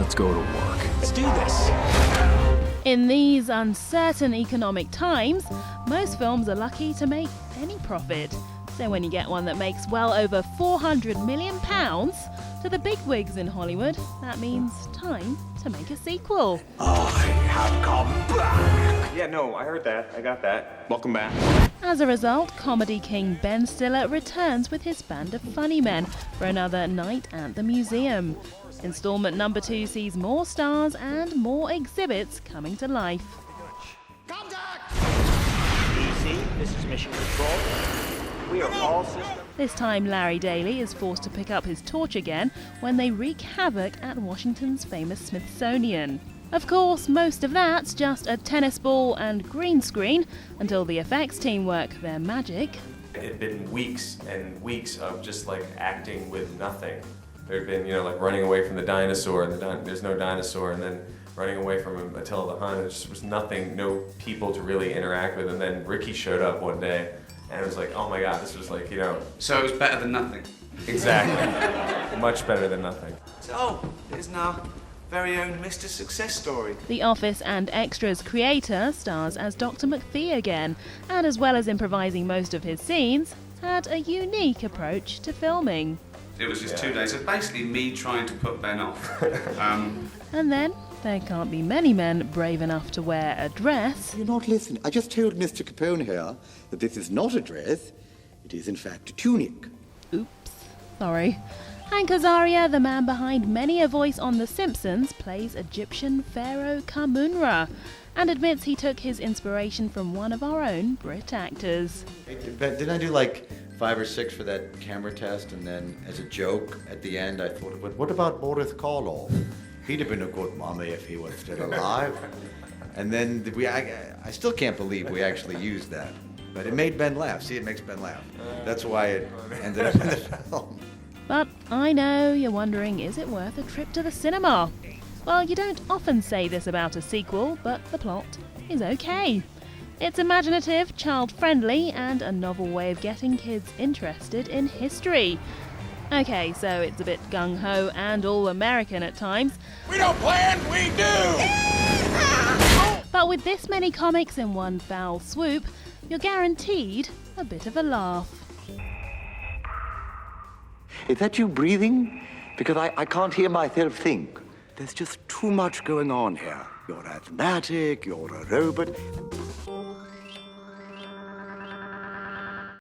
Let's go to work. Let's do this. In these uncertain economic times, most films are lucky to make any profit. So when you get one that makes well over £400 million to the bigwigs in Hollywood, that means time to make a sequel. I have come back. Yeah, no, I heard that. I got that. Welcome back. As a result, comedy king Ben Stiller returns with his band of funny men for another night at the museum. Installment number 2 sees more stars and more exhibits coming to life. Contact! DC, this is Mission Control. We are all systems. This time Larry Daly is forced to pick up his torch again when they wreak havoc at Washington's famous Smithsonian. Of course, most of that's just a tennis ball and green screen until the effects team work their magic. It had been weeks and weeks of just like acting with nothing. There had been, like running away from the dinosaur and there's no dinosaur, and then running away from Attila the Hun. There just was nothing, no people to really interact with. And then Ricky showed up one day and it was like, oh my God, this was like, So it was better than nothing. Exactly. Much better than nothing. So, there's now very own Mr. Success Story. The Office and Extras creator stars as Dr. McPhee again, and as well as improvising most of his scenes, had a unique approach to filming. It was just 2 days. It's basically me trying to put Ben off. And then, there can't be many men brave enough to wear a dress. You're not listening. I just told Mr. Capone here that this is not a dress. It is, in fact, a tunic. Oops, sorry. Hank Azaria, the man behind many a voice on The Simpsons, plays Egyptian pharaoh Khamunra and admits he took his inspiration from one of our own Brit actors. Hey, didn't I do like 5 or 6 for that camera test, and then as a joke at the end I thought, what about Boris Karloff? He'd have been a good mummy if he was still alive. And then I still can't believe we actually used that. But it made Ben laugh. See, it makes Ben laugh. That's why it ended up in the film. But I know you're wondering, is it worth a trip to the cinema? Well, you don't often say this about a sequel, but the plot is okay. It's imaginative, child-friendly, and a novel way of getting kids interested in history. Okay, so it's a bit gung-ho and all-American at times. We don't plan, we do! But with this many comics in one foul swoop, you're guaranteed a bit of a laugh. Is that you breathing? Because I can't hear myself think. There's just too much going on here. You're asthmatic, you're a robot.